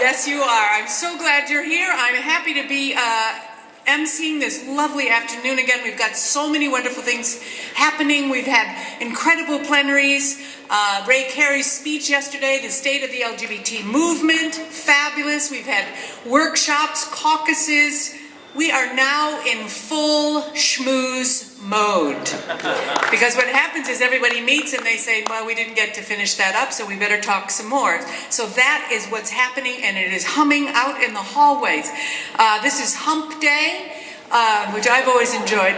Yes, you are. I'm so glad you're here. I'm happy to be emceeing this lovely afternoon again. We've got so many wonderful things happening. We've had incredible plenaries. Ray Carey's speech yesterday, the state of the LGBT movement, fabulous. We've had workshops, caucuses. We are now in full schmooze mode. Because what happens is everybody meets and they say, well, we didn't get to finish that up, so we better talk some more. So that is what's happening, and it is humming out in the hallways. This is Hump Day, which I've always enjoyed.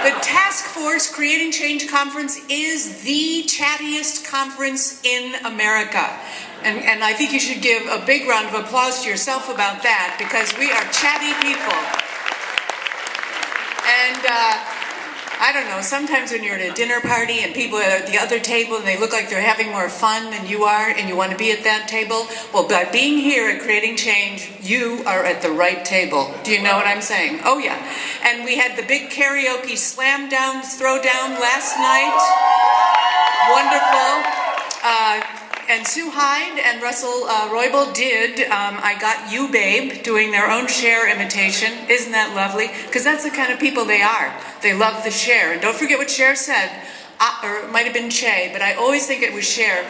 The Task Force Creating Change Conference is the chattiest conference in America. And I think you should give a big round of applause to yourself about that, because we are chatty people. And I don't know, sometimes when you're at a dinner party and people are at the other table and they look like they're having more fun than you are and you want to be at that table, well, by being here at Creating Change, you are at the right table. Do you know what I'm saying? Oh, yeah. And we had the big karaoke slam down, throw down last night. Wonderful. And Sue Hyde and Russell Roybal did I Got You Babe, doing their own Cher imitation. Isn't that lovely? Because that's the kind of people they are. They love the Cher. And don't forget what Cher said, or it might have been Che, but I always think it was Cher,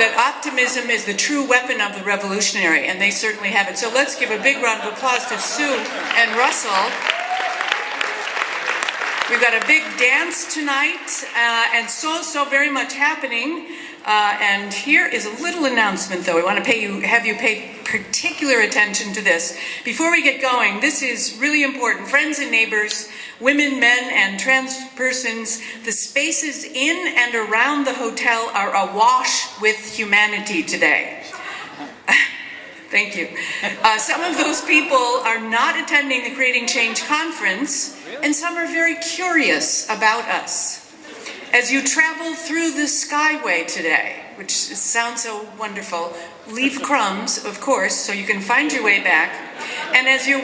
that optimism is the true weapon of the revolutionary, and they certainly have it. So let's give a big round of applause to Sue and Russell. We've got a big dance tonight, and so very much happening. And here is a little announcement, though. We want to have you pay particular attention to this. Before we get going, this is really important. Friends and neighbors, women, men, and trans persons, the spaces in and around the hotel are awash with humanity today. Thank you. Some of those people are not attending the Creating Change conference, and some are very curious about us. As you travel through the Skyway today, which sounds so wonderful, leave crumbs, of course, so you can find your way back. And as you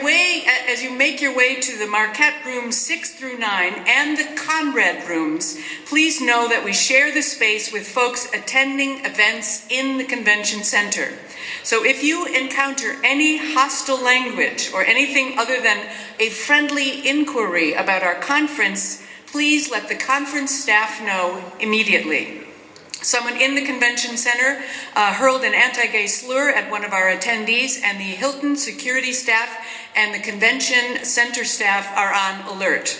make your way to the Marquette rooms 6 through 9 and the Conrad rooms, please know that we share the space with folks attending events in the convention center. So if you encounter any hostile language or anything other than a friendly inquiry about our conference, please let the conference staff know immediately. Someone in the convention center hurled an anti-gay slur at one of our attendees, and the Hilton security staff and the convention center staff are on alert.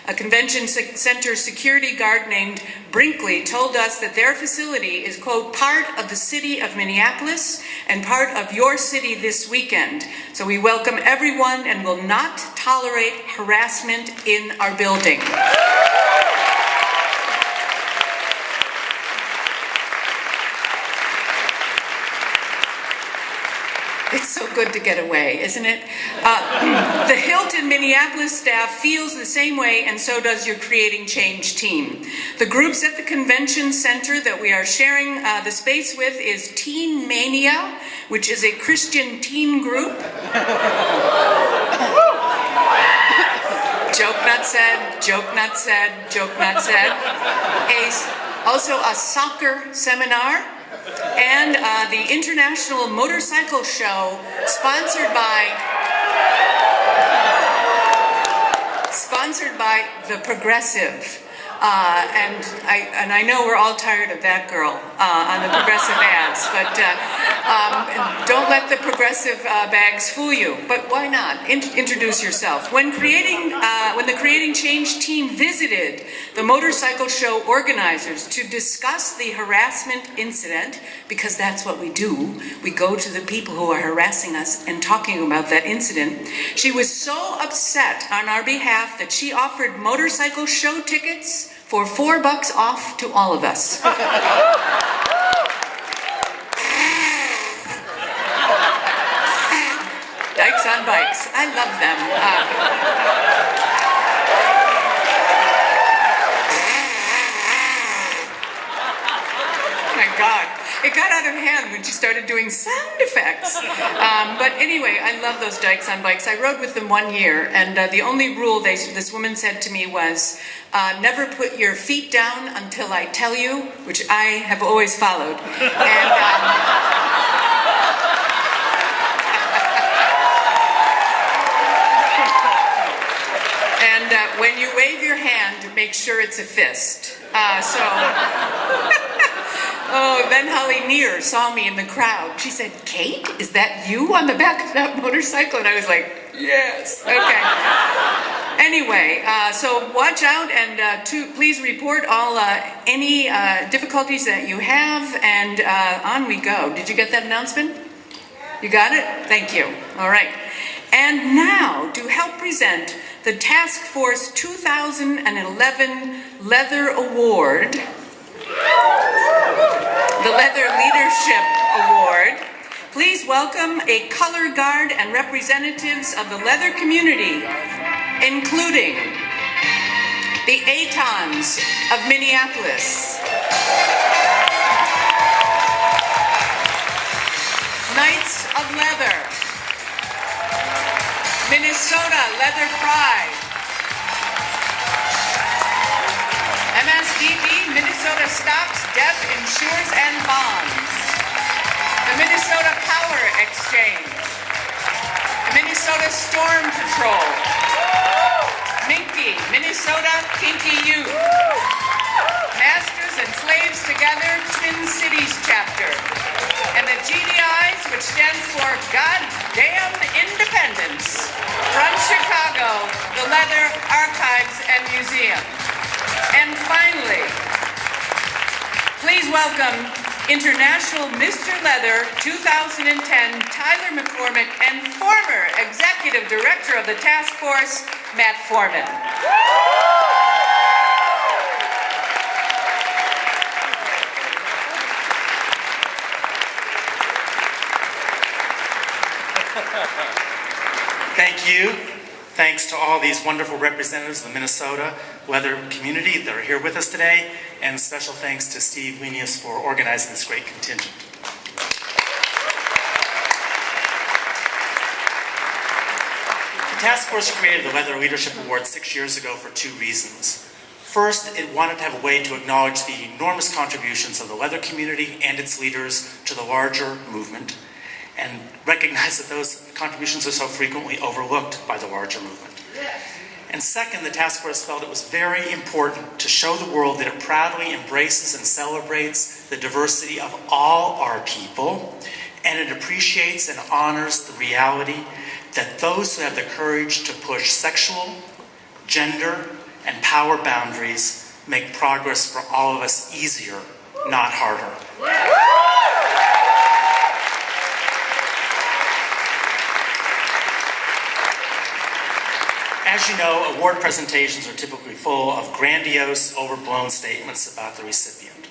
A convention center security guard named Brinkley told us that their facility is, quote, part of the city of Minneapolis and part of your city this weekend. So we welcome everyone and will not tolerate harassment in our building. It's so good to get away, isn't it? The Hilton Minneapolis staff feels the same way, and so does your Creating Change team. The groups at the convention center that we are sharing the space with is Teen Mania, which is a Christian teen group. Joke not said, joke not said, joke not said. Also a soccer seminar. And the International Motorcycle Show, sponsored by The Progressive. And I know we're all tired of that girl on the progressive ads, but don't let the progressive bags fool you. But why not? Introduce yourself. When the Creating Change team visited the motorcycle show organizers to discuss the harassment incident, because that's what we do, we go to the people who are harassing us and talking about that incident, she was so upset on our behalf that she offered motorcycle show tickets for $4 off to all of us. Dykes on bikes. I love them. my God. It got out of hand when she started doing sound effects. But anyway, I love those dykes on bikes. I rode with them 1 year, and the only rule this woman said to me was, never put your feet down until I tell you, which I have always followed. And when you wave your hand, make sure it's a fist. Oh, then Holly Neer saw me in the crowd. She said, "Kate, is that you on the back of that motorcycle?" And I was like, yes. Okay. Anyway, so watch out, and please report all any difficulties that you have, and on we go. Did you get that announcement? You got it? Thank you. All right. And now, to help present the Task Force 2011 Leather Award, the Leather Leadership Award, please welcome a color guard and representatives of the leather community, including the Atons of Minneapolis, Knights of Leather, Minnesota Leather Pride, MSDB, Minnesota Stocks, Debt, Insures, and Bonds, the Minnesota Power Exchange, the Minnesota Storm Patrol, Minky, Minnesota Kinky Youth, Masters and Slaves Together, Twin Cities Chapter, and the GDIs, which stands for Goddamn Independence, from Chicago, the Leather Archives and Museum. And finally, please welcome International Mr. Leather 2010 Tyler McCormick and former Executive Director of the Task Force, Matt Foreman. Thank you. Thanks to all these wonderful representatives of the Minnesota leather community that are here with us today, and special thanks to Steve Lenius for organizing this great contingent. The task force created the Leather Leadership Award 6 years ago for 2 reasons. First, it wanted to have a way to acknowledge the enormous contributions of the leather community and its leaders to the larger movement, and recognize that those contributions are so frequently overlooked by the larger movement. And second, the task force felt it was very important to show the world that it proudly embraces and celebrates the diversity of all our people, and it appreciates and honors the reality that those who have the courage to push sexual, gender, and power boundaries make progress for all of us easier, not harder. As you know, award presentations are typically full of grandiose, overblown statements about the recipient.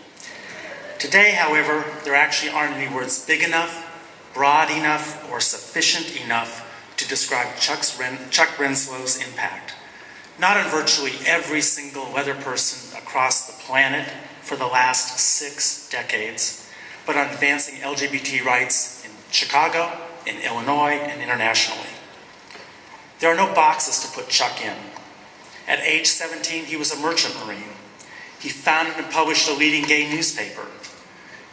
Today, however, there actually aren't any words big enough, broad enough, or sufficient enough to describe Chuck Renslow's impact. Not on virtually every single leather person across the planet for the last 6 decades, but on advancing LGBT rights in Chicago, in Illinois, and internationally. There are no boxes to put Chuck in. At age 17, he was a merchant marine. He founded and published a leading gay newspaper.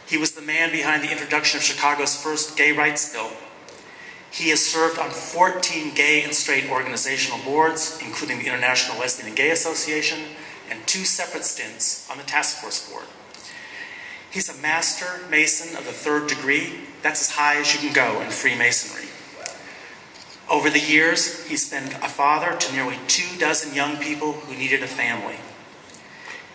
He was the man behind the introduction of Chicago's first gay rights bill. He has served on 14 gay and straight organizational boards, including the International Lesbian and Gay Association, and 2 separate stints on the task force board. He's a master mason of the 3rd degree. That's as high as you can go in Freemasonry. Over the years, he's been a father to nearly 24 young people who needed a family.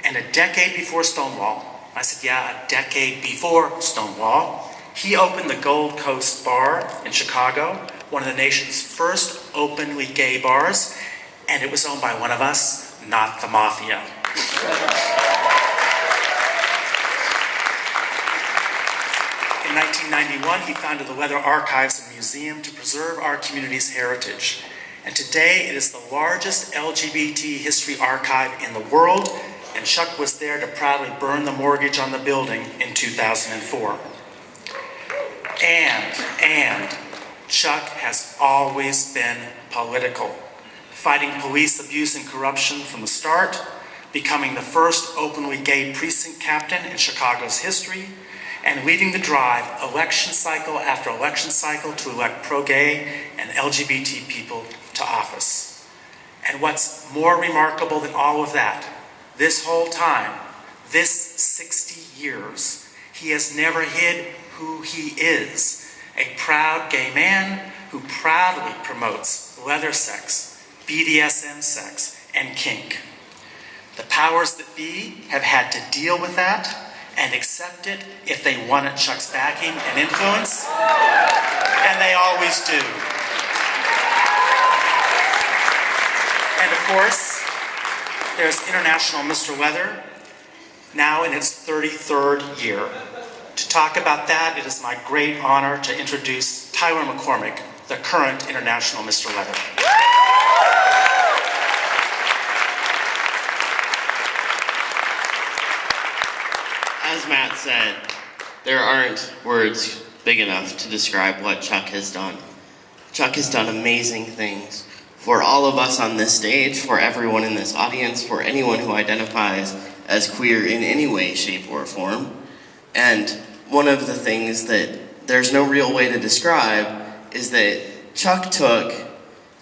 And a decade before Stonewall, I said, yeah, a decade before Stonewall, he opened the Gold Coast Bar in Chicago, one of the nation's first openly gay bars, and it was owned by one of us, not the mafia. In 1991, he founded the Leather Archives and Museum to preserve our community's heritage. And today, it is the largest LGBT history archive in the world, and Chuck was there to proudly burn the mortgage on the building in 2004. And Chuck has always been political, fighting police abuse and corruption from the start, becoming the first openly gay precinct captain in Chicago's history, and leading the drive election cycle after election cycle to elect pro-gay and LGBT people to office. And what's more remarkable than all of that, this whole time, this 60 years, he has never hid who he is, a proud gay man who proudly promotes leather sex, BDSM sex, and kink. The powers that be have had to deal with that and accept it if they wanted Chuck's backing and influence, and they always do. And of course, there's International Mr. Leather, now in its 33rd year. To talk about that, it is my great honor to introduce Tyler McCormick, the current International Mr. Leather. As Matt said, there aren't words big enough to describe what Chuck has done. Chuck has done amazing things for all of us on this stage, for everyone in this audience, for anyone who identifies as queer in any way, shape, or form. And one of the things that there's no real way to describe is that Chuck took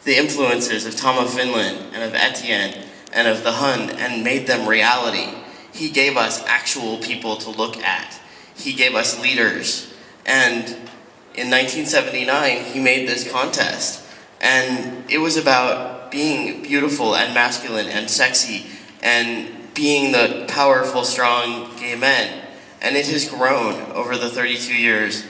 the influences of Tom of Finland and of Etienne and of the Hun and made them reality. He gave us actual people to look at. He gave us leaders. And in 1979, he made this contest. And it was about being beautiful and masculine and sexy and being the powerful, strong gay men. And it has grown over the 32 years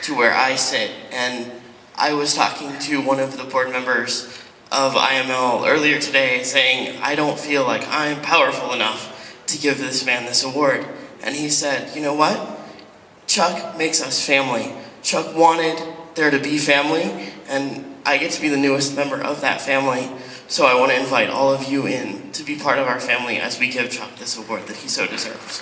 to where I sit. And I was talking to one of the board members of IML earlier today saying, I don't feel like I'm powerful enough to give this man this award. And he said, you know what? Chuck makes us family. Chuck wanted there to be family, and I get to be the newest member of that family. So I want to invite all of you in to be part of our family as we give Chuck this award that he so deserves.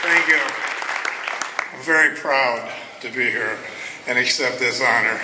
Thank you. I'm very proud to be here and accept this honor.